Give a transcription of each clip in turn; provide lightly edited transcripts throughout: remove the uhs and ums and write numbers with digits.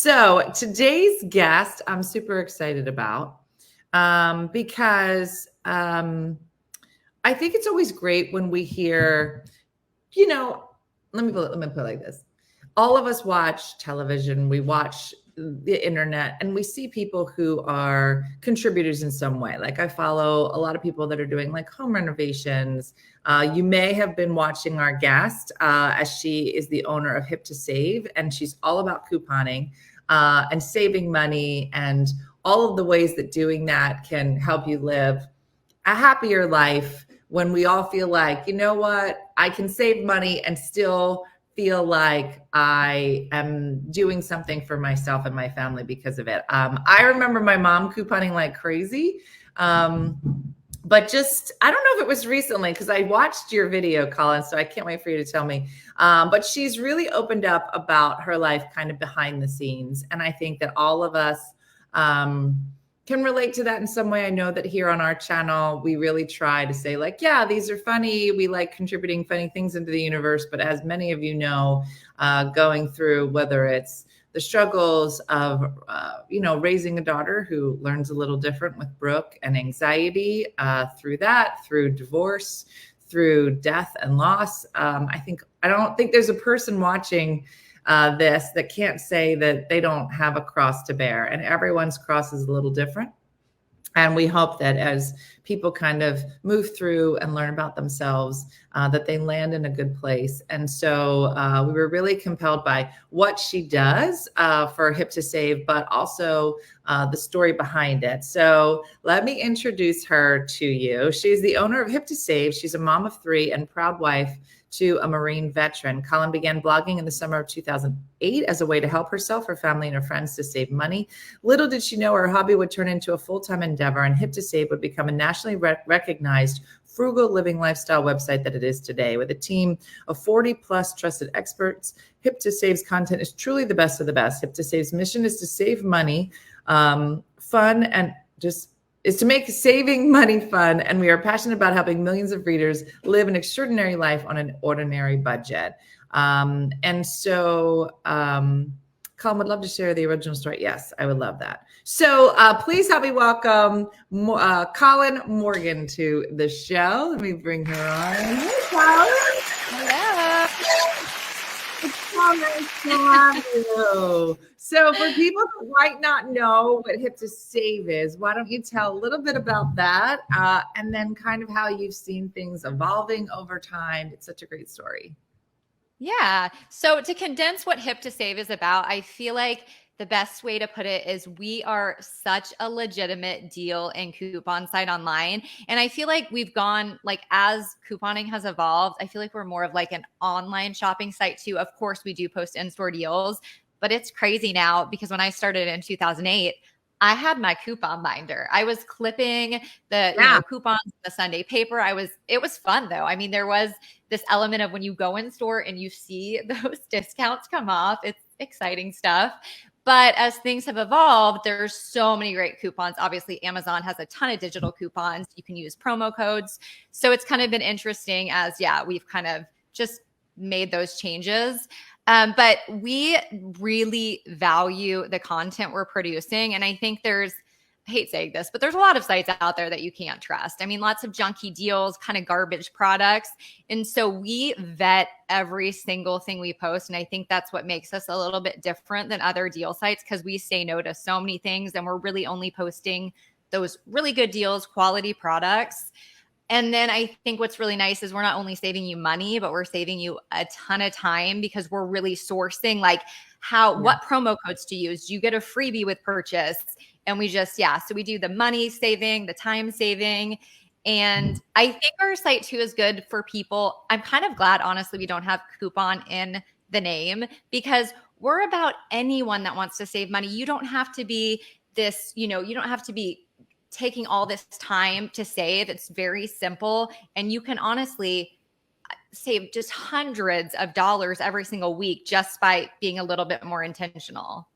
So today's guest, I'm super excited about because I think it's always great when we hear, you know, let me put it like this. All of us watch television, we watch the internet, and we see people who are contributors in some way. Like I follow a lot of people that are doing like home renovations. You may have been watching our guest as she is the owner of Hip to Save, and she's all about couponing and saving money and all of the ways that doing that can help you live a happier life when we all feel like, you know what, I can save money and still feel like I am doing something for myself and my family because of it. I remember my mom couponing like crazy. But just, I don't know if it was recently because I watched your video, Collin, so I can't wait for you to tell me. But she's really opened up about her life kind of behind the scenes. And I think that all of us can relate to that in some way. I know that here on our channel, we really try to say like, yeah, these are funny. We like contributing funny things into the universe. But as many of you know, going through whether it's the struggles of, raising a daughter who learns a little different with Brooke and anxiety through that, through divorce, through death and loss. I don't think there's a person watching this that can't say that they don't have a cross to bear, and everyone's cross is a little different. And we hope that as people kind of move through and learn about themselves, that they land in a good place. And so we were really compelled by what she does for Hip to Save, but also the story behind it. So let me introduce her to you. She's the owner of Hip to Save. She's a mom of 3 and proud wife to a Marine veteran. Collin began blogging in the summer of 2008 as a way to help herself, her family, and her friends to save money. Little did she know her hobby would turn into a full-time endeavor, and Hip to Save would become a nationally recognized frugal living lifestyle website that it is today. With a team of 40 plus trusted experts, Hip to Save's content is truly the best of the best. Hip to Save's mission is to save money, fun, and is to make saving money fun. And we are passionate about helping millions of readers live an extraordinary life on an ordinary budget. And so Collin would love to share the original story. Yes, I would love that. So please help me welcome Collin Morgan to the show. Let me bring her on. Hey, Collin. Hello. It's so nice to have you. So for people who might not know what Hip to Save is, why don't you tell a little bit about that and then kind of how you've seen things evolving over time. It's such a great story. Yeah. So to condense what Hip to Save is about, I feel like the best way to put it is we are such a legitimate deal and coupon site online. And I feel like we've gone, like, as couponing has evolved, I feel like we're more of like an online shopping site too. Of course, we do post in-store deals, but it's crazy now because when I started in 2008, I had my coupon binder. I was clipping the coupons in the Sunday paper. It was fun though. I mean, there was this element of when you go in store and you see those discounts come off, it's exciting stuff. But as things have evolved, there's so many great coupons. Obviously, Amazon has a ton of digital coupons. You can use promo codes. So it's kind of been interesting as, we've kind of just made those changes. But we really value the content we're producing. And I think I hate saying this, but there's a lot of sites out there that you can't trust. I mean, lots of junky deals, kind of garbage products. And so we vet every single thing we post. And I think that's what makes us a little bit different than other deal sites because we say no to so many things and we're really only posting those really good deals, quality products. And then I think what's really nice is we're not only saving you money, but we're saving you a ton of time because we're really sourcing like what promo codes to use. You get a freebie with purchase. And we just, so we do the money saving, the time saving. And I think our site too is good for people. I'm kind of glad, honestly, we don't have coupon in the name because we're about anyone that wants to save money. You don't have to be this, you don't have to be taking all this time to save. It's very simple. And you can honestly save just hundreds of dollars every single week just by being a little bit more intentional.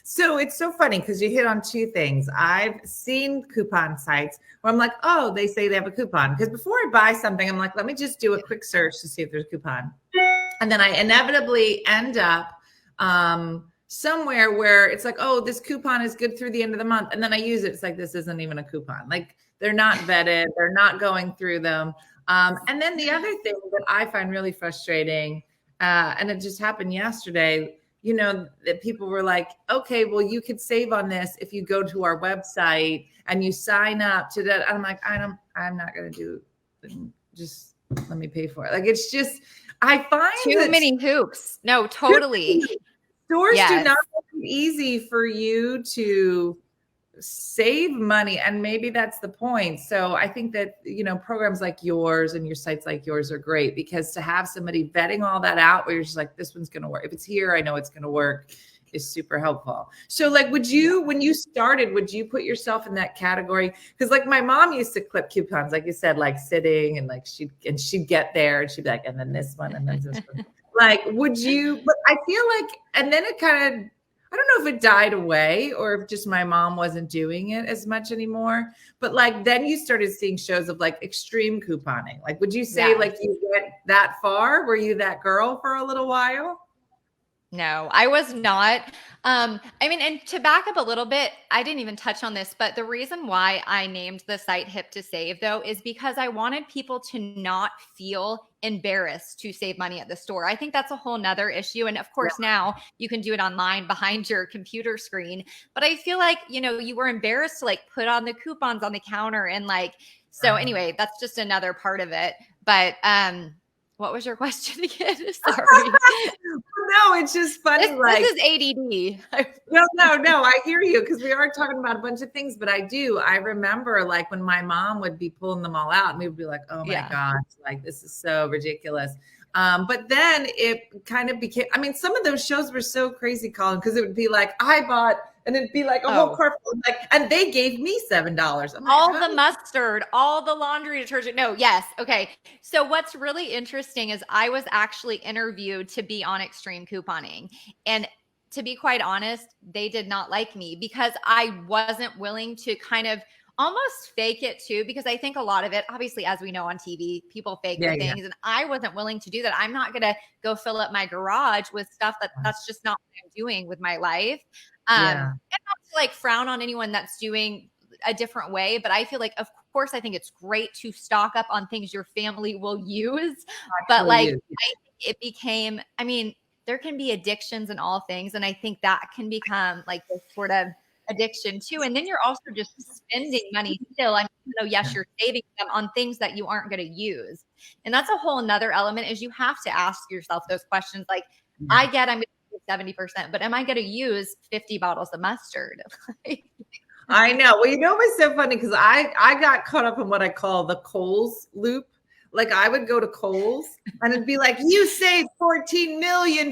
So it's so funny because you hit on 2 things. I've seen coupon sites where I'm like, oh, they say they have a coupon. Because before I buy something, I'm like, let me just do a quick search to see if there's a coupon. And then I inevitably end up somewhere where it's like, oh, this coupon is good through the end of the month. And then I use it. It's like, this isn't even a coupon. Like they're not vetted. They're not going through them. And then the other thing that I find really frustrating, and it just happened yesterday, you know, that people were like, okay, well, you could save on this if you go to our website and you sign up to that. I'm like, I'm not going to do it. Just let me pay for it. Like, it's just, I find too many hoops. No, totally. Stores do not make it easy for you to save money, and maybe that's the point. So I think that, you know, programs like yours and your sites like yours are great, because to have somebody vetting all that out where you're just like, this one's going to work. If it's here, I know it's going to work, is super helpful. So like, would you, when you started, would you put yourself in that category? Because like my mom used to clip coupons, like you said, like sitting and like she'd get there and she'd be like, and then this one and then this one. Like, would you, but I feel like, and then it kind of, I don't know if it died away or if just my mom wasn't doing it as much anymore, but like, then you started seeing shows of like extreme couponing. Like, would you say like you went that far? Were you that girl for a little while? No, I was not. I mean, and to back up a little bit, I didn't even touch on this, but the reason why I named the site Hip to Save, though, is because I wanted people to not feel embarrassed to save money at the store. I think that's a whole nother issue. And of course, now you can do it online behind your computer screen. But I feel like, you know, you were embarrassed to like put on the coupons on the counter and like, so anyway, that's just another part of it. But what was your question again? Sorry. No, it's just funny. This is ADD. No. I hear you, because we are talking about a bunch of things, but I remember like when my mom would be pulling them all out and we would be like, oh my gosh, like this is so ridiculous. But then it kind of became, I mean, some of those shows were so crazy, Collin, because it would be like, I bought, and it'd be like a whole cart full, like, and they gave me $7. All the mustard, all the laundry detergent. No, yes. Okay. So what's really interesting is I was actually interviewed to be on extreme couponing. And to be quite honest, they did not like me because I wasn't willing to kind of almost fake it too, because I think a lot of it, obviously, as we know on TV, people fake the things. And I wasn't willing to do that. I'm not going to go fill up my garage with stuff that's just not what I'm doing with my life. And not to like frown on anyone that's doing a different way, but I feel like, of course, I think it's great to stock up on things your family will use. But like, it became, I mean, there can be addictions in all things. And I think that can become like this sort of addiction too. And then you're also just spending money still. I mean, you know, yes, you're saving them on things that you aren't going to use. And that's a whole another element, is you have to ask yourself those questions. Like, I get I'm going to use 70%, but am I going to use 50 bottles of mustard? I know. Well, you know what's so funny? Because I got caught up in what I call the Kohl's loop. Like I would go to Kohl's and it'd be like, you saved $14 million.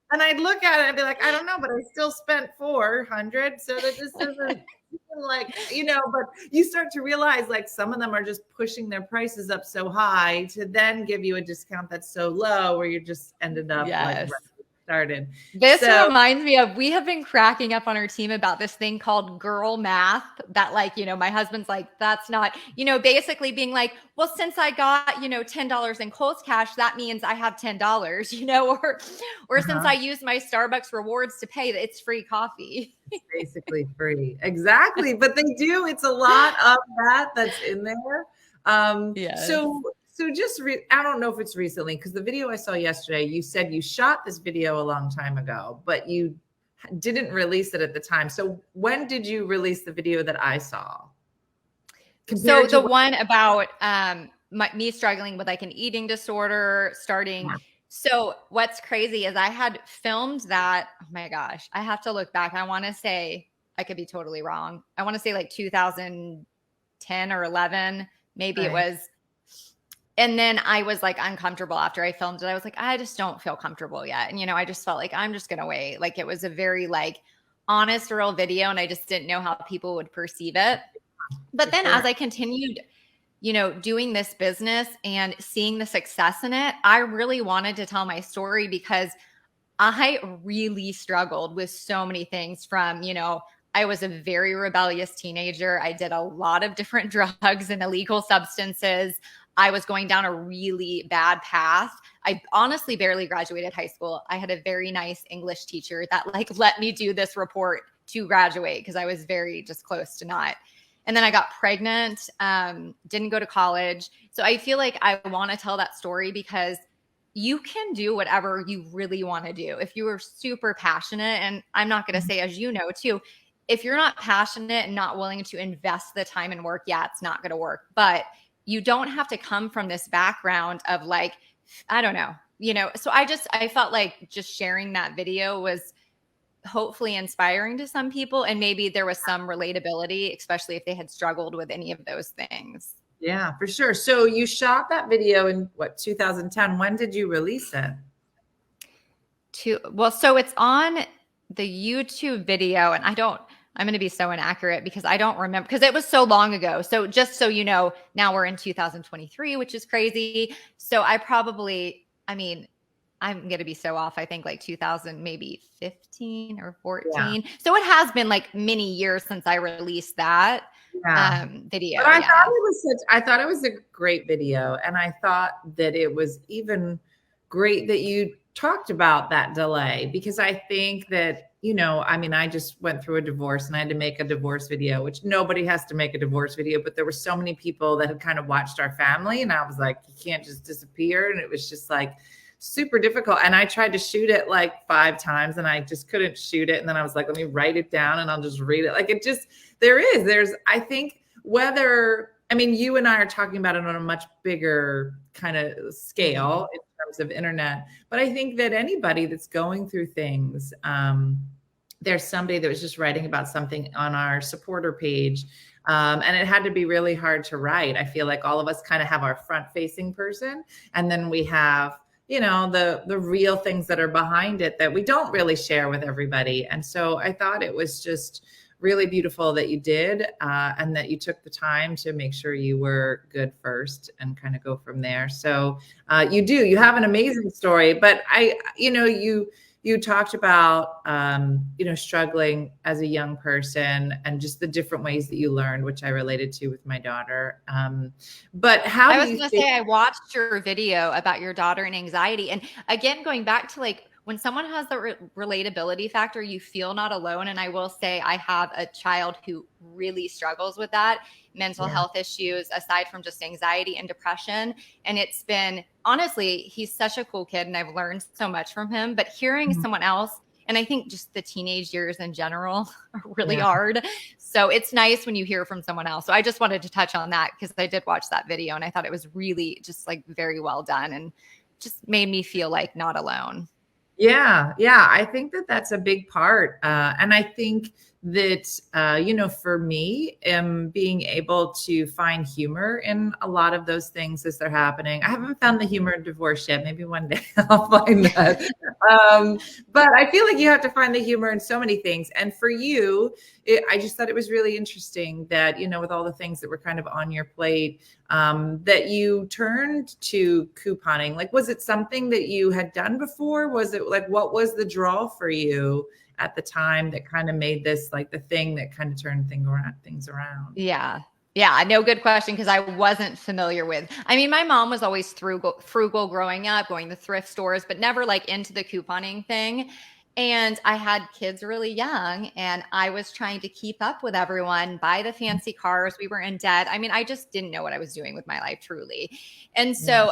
And I'd look at it and be like, I don't know, but I still spent 400. So that this isn't like, you know, but you start to realize like some of them are just pushing their prices up so high to then give you a discount that's so low where you just ended up like started. This reminds me of, we have been cracking up on our team about this thing called girl math that like, you know, my husband's like, that's not, you know, basically being like, well, since I got, you know, $10 in Kohl's cash, that means I have $10, you know, or since I use my Starbucks rewards to pay, it's free coffee. It's basically free. Exactly. But they do, it's a lot of that that's in there. So just, I don't know if it's recently, because the video I saw yesterday, you said you shot this video a long time ago, but you didn't release it at the time. So when did you release the video that I saw? So the one about me struggling with like an eating disorder starting. So what's crazy is I had filmed that. Oh my gosh, I have to look back. I want to say, I could be totally wrong. I want to say like 2010 or 11, maybe it was. And then I was like uncomfortable after I filmed it. I was like, I just don't feel comfortable yet. And, you know, I just felt like I'm just going to wait. Like it was a very like honest, real video. And I just didn't know how people would perceive it. But then as I continued, you know, doing this business and seeing the success in it, I really wanted to tell my story, because I really struggled with so many things from, you know, I was a very rebellious teenager. I did a lot of different drugs and illegal substances. I was going down a really bad path. I honestly barely graduated high school. I had a very nice English teacher that like let me do this report to graduate because I was very just close to not. And then I got pregnant, didn't go to college. So I feel like I want to tell that story because you can do whatever you really want to do. If you are super passionate, and I'm not going to say, as you know, too, if you're not passionate and not willing to invest the time and work, yeah, it's not going to work. But you don't have to come from this background of like, I don't know, so I felt like just sharing that video was hopefully inspiring to some people. And maybe there was some relatability, especially if they had struggled with any of those things. Yeah, for sure. So you shot that video in what, 2010? When did you release it? So it's on the YouTube video, and I'm going to be so inaccurate because I don't remember because it was so long ago. So just so you know, now we're in 2023, which is crazy. So I'm going to be so off. I think like 2000, maybe 15 or 14. Yeah. So it has been like many years since I released that video. But I thought it was a great video. And I thought that it was even great that you talked about that delay, because I think that, I just went through a divorce and I had to make a divorce video, which nobody has to make a divorce video, but there were so many people that had kind of watched our family. And I was like, you can't just disappear. And it was just like super difficult. And I tried to shoot it like 5 times and I just couldn't shoot it. And then I was like, let me write it down and I'll just read it. Like I think you and I are talking about it on a much bigger kind of scale in terms of internet, but I think that anybody that's going through things, there's somebody that was just writing about something on our supporter page. And it had to be really hard to write. I feel like all of us kind of have our front facing person, and then we have the real things that are behind it that we don't really share with everybody. And so I thought it was just really beautiful that you did, and that you took the time to make sure you were good first and kind of go from there. So you have an amazing story, but you talked about, struggling as a young person and just the different ways that you learned, which I related to with my daughter. But how I was going to say, I watched your video about your daughter and anxiety. And again, going back to like, when someone has the relatability factor, you feel not alone. And I will say I have a child who really struggles with that, mental health issues, aside from just anxiety and depression. And it's been, honestly, he's such a cool kid and I've learned so much from him. But hearing someone else, and I think just the teenage years in general are really hard. So it's nice when you hear from someone else. So I just wanted to touch on that because I did watch that video and I thought it was really just like very well done and just made me feel like not alone. Yeah. I think that that's a big part. And I think that, for me, being able to find humor in a lot of those things as they're happening. I haven't found the humor in divorce yet. Maybe one day I'll find that. But I feel like you have to find the humor in so many things. And for you, I just thought it was really interesting that, with all the things that were kind of on your plate, that you turned to couponing. Like, was it something that you had done before? Was it like, what was the draw for you at the time that kind of made this like the thing that kind of turned things around? Yeah. No, good question. Cause I wasn't familiar with, my mom was always frugal growing up, going to thrift stores, but never like into the couponing thing. And I had kids really young and I was trying to keep up with everyone, buy the fancy cars. We were in debt. I just didn't know what I was doing with my life, truly. And so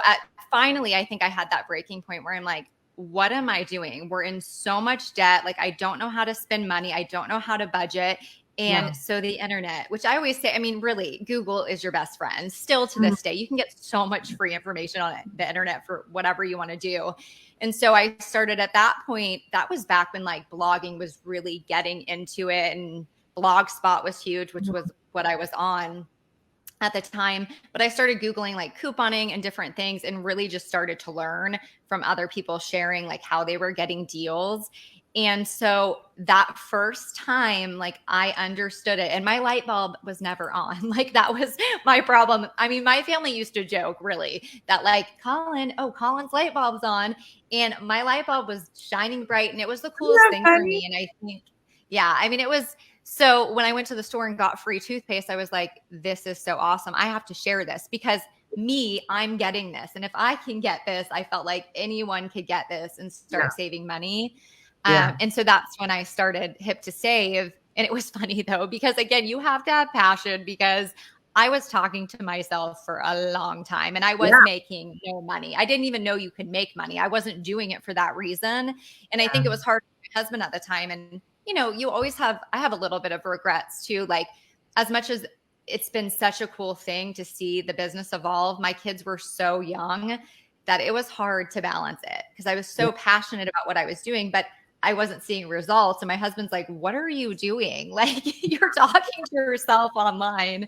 finally, I think I had that breaking point where I'm like, what am I doing? We're in so much debt. Like, I don't know how to spend money. I don't know how to budget. And so the internet, which I always say, really, Google is your best friend still to this day. You can get so much free information on the internet for whatever you want to do. And so I started at that point. That was back when like blogging was really getting into it, and Blogspot was huge, which was what I was on at the time. But I started Googling like couponing and different things and really just started to learn from other people sharing like how they were getting deals. And so that first time, like I understood it and my light bulb was never on. Like that was my problem. My family used to joke really that like, Collin's light bulb's on, and my light bulb was shining bright and it was the coolest thing for me. And I think, it was. So when I went to the store and got free toothpaste, I was like, this is so awesome. I have to share this because I'm getting this. And if I can get this, I felt like anyone could get this and Yeah. start saving money. Yeah. And so that's when I started Hip to Save. And it was funny though, because again, you have to have passion, because I was talking to myself for a long time and I was Yeah. making no money. I didn't even know you could make money. I wasn't doing it for that reason. And I think it was hard for my husband at the time. And, you always I have a little bit of regrets too. Like, as much as it's been such a cool thing to see the business evolve, my kids were so young that it was hard to balance it because I was Yeah. so passionate about what I was doing, but I wasn't seeing results. And my husband's like, "What are you doing? Like, you're talking to yourself online."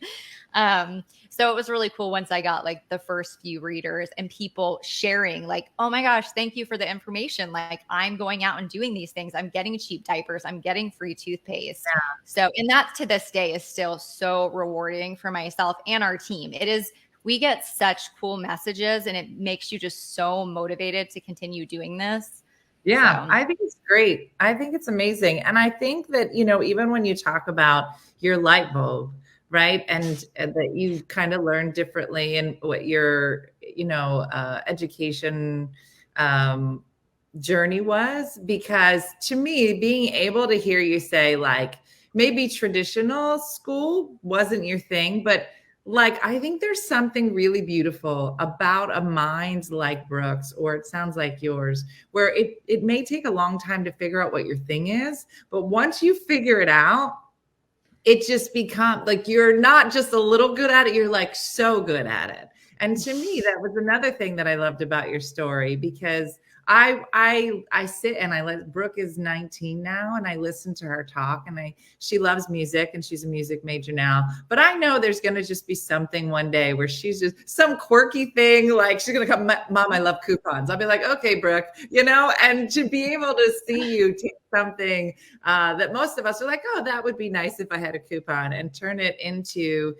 So it was really cool once I got like the first few readers and people sharing, like, "Oh my gosh, thank you for the information. Like, I'm going out and doing these things. I'm getting cheap diapers. I'm getting free toothpaste." So, and that to this day is still so rewarding for myself and our team. We get such cool messages and it makes you just so motivated to continue doing this. Yeah, So, I think it's great. I think it's amazing. And I think that, even when you talk about your light bulb, right? And that you kind of learn differently and what your, education um, journey was, because to me, being able to hear you say, like, maybe traditional school wasn't your thing, but like, I think there's something really beautiful about a mind like Brooks, or it sounds like yours, where it may take a long time to figure out what your thing is, but once you figure it out, it just becomes like you're not just a little good at it, you're like so good at it. And to me, that was another thing that I loved about your story, because I sit and I let Brooke is 19 now, and I listen to her talk, and she loves music and she's a music major now. But I know there's gonna just be something one day where she's just some quirky thing, like she's gonna come, Mom, I love coupons. I'll be like, okay, Brooke, and to be able to see you take something that most of us are like, oh, that would be nice if I had a coupon, and turn it into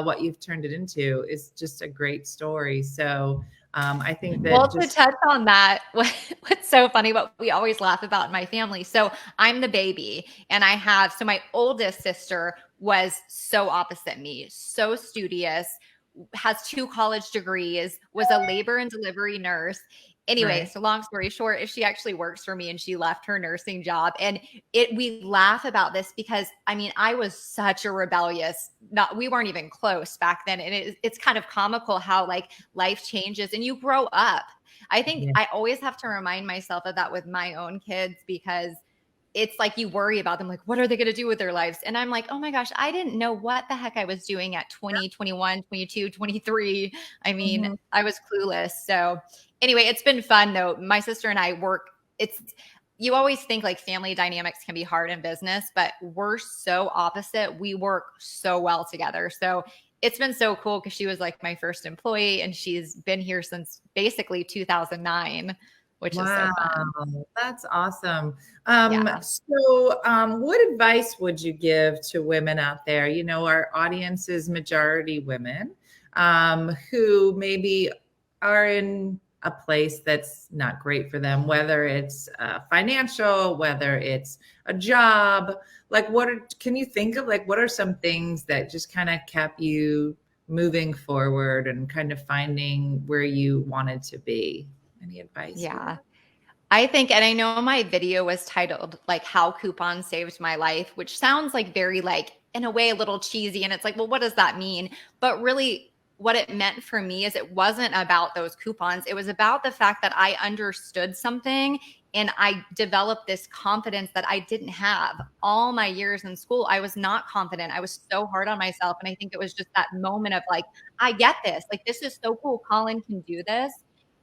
what you've turned it into is just a great story. So I think that well, to just, touch on that, what's so funny, what we always laugh about in my family. So I'm the baby, and so my oldest sister was so opposite me, so studious, has 2 college degrees, was a labor and delivery nurse. Anyway, right. so long story short is she actually works for me and she left her nursing job. And we laugh about this because I mean, I was such a rebellious, we weren't even close back then. And it's kind of comical how like life changes and you grow up. I think Yeah. I always have to remind myself of that with my own kids, because it's like you worry about them, like, what are they going to do with their lives? And I'm like, oh my gosh, I didn't know what the heck I was doing at 20, 21, 22, 23. I mean, Mhm. I was clueless. So anyway, it's been fun though. My sister and I you always think like family dynamics can be hard in business, but we're so opposite. We work so well together. So it's been so cool because she was like my first employee and she's been here since basically 2009, which is so Wow, fun. that's awesome. Yeah. What advice would you give to women out there? Our audience is majority women, who maybe are in a place that's not great for them, whether it's financial, whether it's a job. Like, can you think of, like, what are some things that just kind of kept you moving forward and kind of finding where you wanted to be? Any advice for Yeah. that? I think, and I know my video was titled like How Coupons Saved My Life, which sounds like very like in a way a little cheesy. And it's like, well, what does that mean? But really, what it meant for me is it wasn't about those coupons. It was about the fact that I understood something and I developed this confidence that I didn't have all my years in school. I was not confident. I was so hard on myself. And I think it was just that moment of like, I get this. Like, this is so cool. Collin can do this.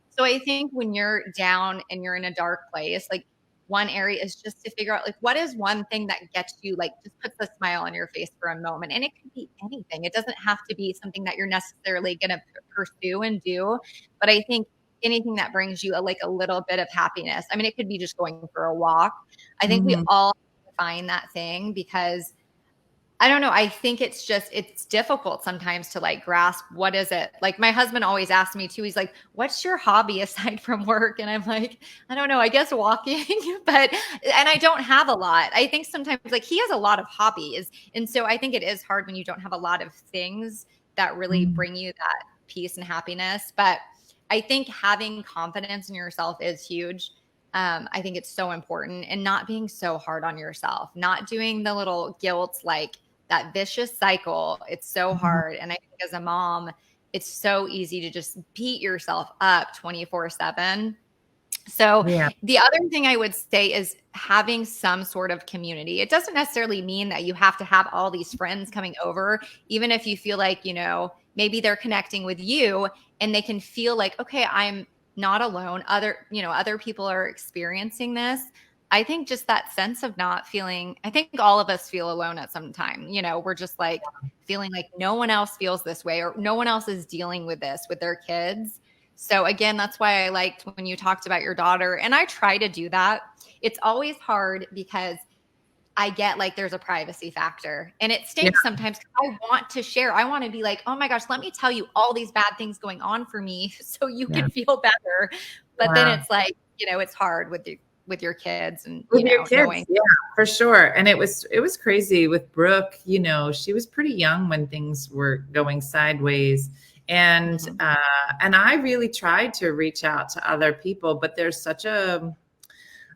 So I think when you're down and you're in a dark place, like one area is just to figure out like what is one thing that gets you, like just puts a smile on your face for a moment. And it could be anything. It doesn't have to be something that you're necessarily going to pursue and do. But I think anything that brings you like a little bit of happiness. I mean, it could be just going for a walk. I think we Mhm. all find that thing because I don't know. I think it's difficult sometimes to like grasp what is it. Like my husband always asks me too. He's like, "What's your hobby aside from work?" And I'm like, "I don't know. I guess walking." but and I don't have a lot. I think sometimes like he has a lot of hobbies, and so I think it is hard when you don't have a lot of things that really Mhm. bring you that. peace and happiness. But I think having confidence in yourself is huge. I think it's so important, and not being so hard on yourself, not doing the little guilt, like that vicious cycle. It's so Mhm. hard. And I think as a mom, it's so easy to just beat yourself up 24/7. So Yeah. the other thing I would say is having some sort of community. It doesn't necessarily mean that you have to have all these friends coming over, even if you feel like, maybe they're connecting with you and they can feel like, okay, I'm not alone. Other people are experiencing this. I think just that sense of not feeling, I think all of us feel alone at some time. We're just like feeling like no one else feels this way, or no one else is dealing with this with their kids. So again, that's why I liked when you talked about your daughter. And I try to do that. It's always hard because I get like there's a privacy factor, and it Yeah. stinks sometimes 'cause I want to share. I want to be like, oh my gosh, let me tell you all these bad things going on for me so you Yeah. can feel better. But then Wow. it's like, it's hard with your kids and, With your knowing. kids, yeah, for sure. And it was crazy with Brooke. She was pretty young when things were going sideways. And Mhm. and I really tried to reach out to other people, but there's such a,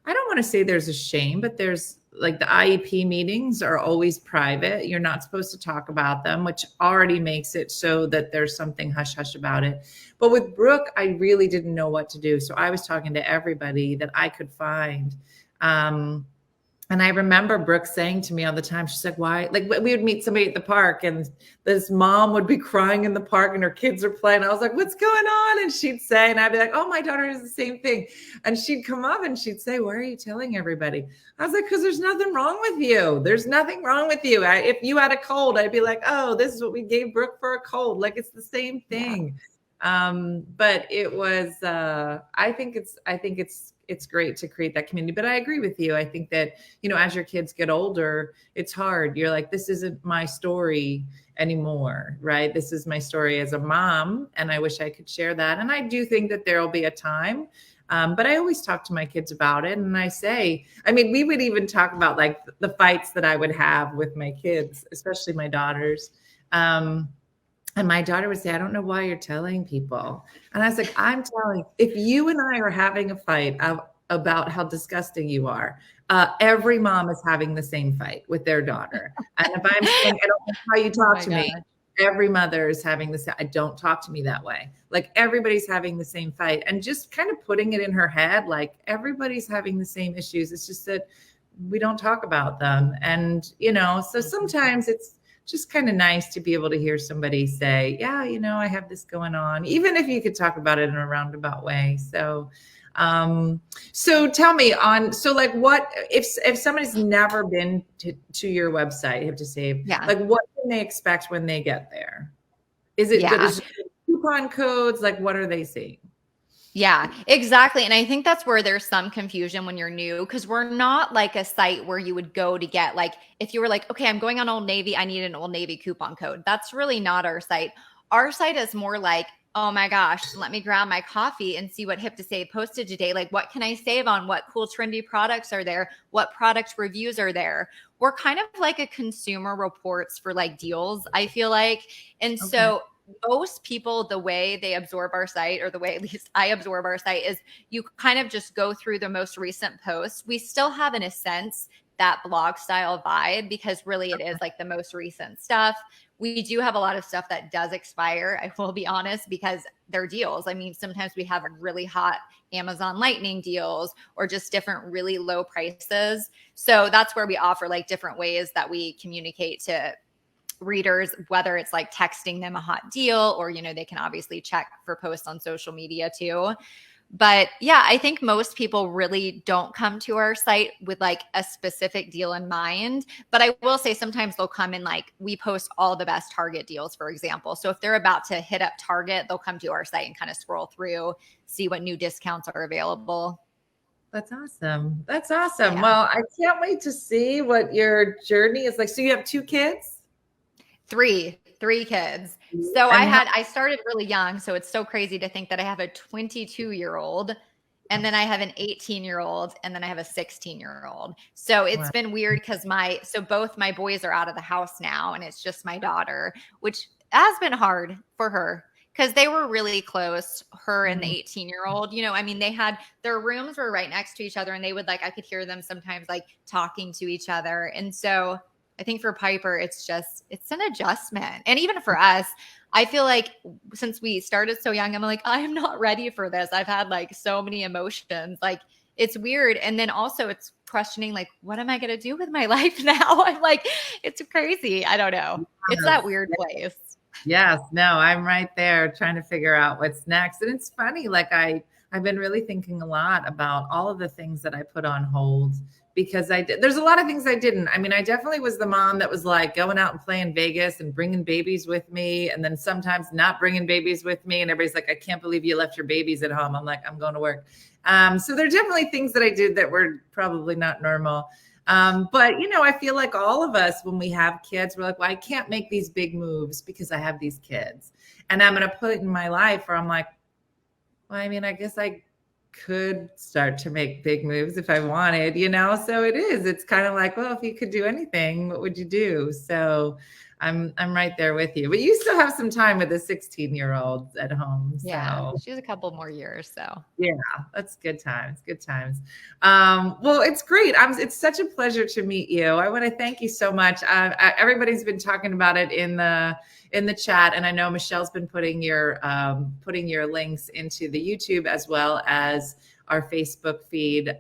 I don't want to say there's a shame, but there's like the IEP meetings are always private. You're not supposed to talk about them, which already makes it so that there's something hush hush about it. But with Brooke, I really didn't know what to do. So I was talking to everybody that I could find. Um, and I remember Brooke saying to me all the time, she's like, why? Like we would meet somebody at the park and this mom would be crying in the park and her kids are playing. I was like, what's going on? And she'd say, and I'd be like, oh, my daughter does the same thing. And she'd come up and she'd say, why are you telling everybody? I was like, because there's nothing wrong with you. There's nothing wrong with you. If you had a cold, I'd be like, oh, this is what we gave Brooke for a cold. Like it's the same Yeah. thing. But it was, I think it's great to create that community. But I agree with you. I think that, as your kids get older, it's hard. You're like, this isn't my story anymore, right? This is my story as a mom, and I wish I could share that. And I do think that there will be a time. But I always talk to my kids about it. And I say, I mean, we would even talk about like the fights that I would have with my kids, especially my daughters. And my daughter would say, I don't know why you're telling people. And I was like, I'm telling, if you and I are having a fight about how disgusting you are, every mom is having the same fight with their daughter. And if I'm saying, I don't know how you Oh talk my to God. me, every mother is having the same, I don't talk to me that way. Like everybody's having the same fight. And just kind of putting it in her head, like everybody's having the same issues. It's just that we don't talk about them. And, so sometimes it's just kind of nice to be able to hear somebody say, yeah, I have this going on, even if you could talk about it in a roundabout way. So tell me so like what, if somebody's never been to your website, Have to Save, Yeah. like what can they expect when they get there? Is it Yeah. is it coupon codes? Like what are they seeing? Yeah, exactly. And I think that's where there's some confusion when you're new, because we're not like a site where you would go to get, like, if you were like, okay, I'm going on Old Navy, I need an Old Navy coupon code. That's really not our site. Our site is more like, oh my gosh, let me grab my coffee and see what Hip to Save posted today. Like, what can I save on? What cool, trendy products are there? What product reviews are there? We're kind of like a consumer reports for like deals, I feel like. And Okay. so most people, the way they absorb our site, or the way at least I absorb our site, is you kind of just go through the most recent posts. We still have, in a sense, that blog style vibe, because really it is like the most recent stuff. We do have a lot of stuff that does expire, I will be honest, because they're deals. I mean, sometimes we have really hot Amazon Lightning deals, or just different really low prices. So that's where we offer like different ways that we communicate to readers, whether it's like texting them a hot deal, or they can obviously check for posts on social media too. But yeah, I think most people really don't come to our site with like a specific deal in mind. But I will say sometimes they'll come in, like, we post all the best Target deals, for example. So if they're about to hit up Target, they'll come to our site and kind of scroll through, see what new discounts are available. That's awesome. That's awesome. Yeah. Well, I can't wait to see what your journey is like. So you have 2 kids? Three kids. So And how, I started really young. So it's so crazy to think that I have a 22-year-old, and then I have an 18-year-old, and then I have a 16-year-old. So it's wow. been weird because both my boys are out of the house now, and it's just my daughter, which has been hard for her because they were really close, her and the Mhm. 18-year-old. You know, I mean, they had their rooms were right next to each other, and they would like I could hear them sometimes like talking to each other. And so I think for Piper, it's an adjustment. And even for us, I feel like since we started so young, I'm like, I am not ready for this. I've had like so many emotions. Like it's weird. And then also it's questioning like, what am I gonna do with my life now? I'm like, it's crazy. I don't know. It's that Yes. weird place. Yes, no, I'm right there trying to figure out what's next. And it's funny, like I've been really thinking a lot about all of the things that I put on hold because I did. There's a lot of things I didn't. I mean, I definitely was the mom that was like going out and playing Vegas and bringing babies with me, and then sometimes not bringing babies with me. And everybody's like, "I can't believe you left your babies at home." I'm like, "I'm going to work." So there are definitely things that I did that were probably not normal. But you know, I feel like all of us, when we have kids, we're like, well, I can't make these big moves because I have these kids. And I'm going to put it in my life where I'm like, well, I mean, I guess I could start to make big moves if I wanted, you know? So it is. It's kind of like, well, if you could do anything, what would you do? So I'm right there with you. But you still have some time with a 16-year-old at home. Yeah, So she's a couple more years, so. yeah, that's good times. Good times. Well, it's great. It's such a pleasure to meet you. I want to thank you so much. Everybody's been talking about it in the chat, and I know Michelle's been putting your links into the YouTube as well as our Facebook feed.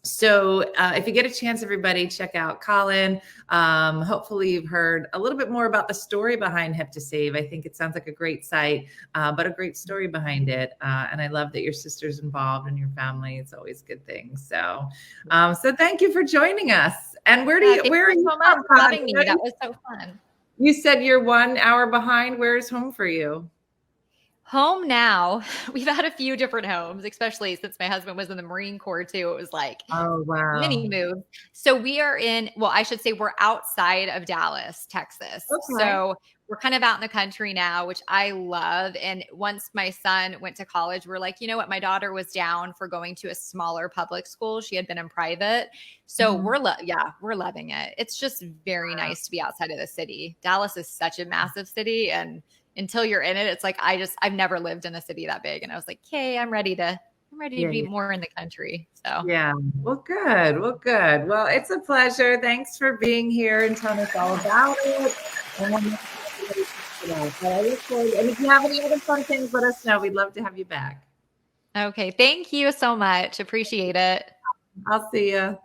So if you get a chance, everybody, check out Collin. Hopefully you've heard a little bit more about the story behind Hip to Save. I think it sounds like a great site, but a great story behind it. And I love that your sister's involved in your family. It's always a good thing. So thank you for joining us. And Yeah, thank where are you you so much from, for Collin? having me. That was so fun. You said you're 1 hour behind. Where's home for you? Home now. We've had a few different homes, especially since my husband was in the Marine Corps too. It was like Oh, mini wow. move. So we are well, I should say we're outside of Dallas, Texas. Okay. So we're kind of out in the country now, which I love. And once my son went to college, we're like, you know what? My daughter was down for going to a smaller public school. She had been in private. So Mhm. we're loving it. It's just very nice to be outside of the city. Dallas is such a massive city, and until you're in it, it's like I've never lived in a city that big. And I was like, "Okay, I'm ready to Yeah, be yeah. more in the country." So Yeah. Well, good. Well, good. Well, it's a pleasure. Thanks for being here and telling us all about it. And I'm excited to check it out. But I look forward. And if you have any other fun things, let us know. We'd love to have you back. okay, thank you so much. Appreciate it. I'll see you.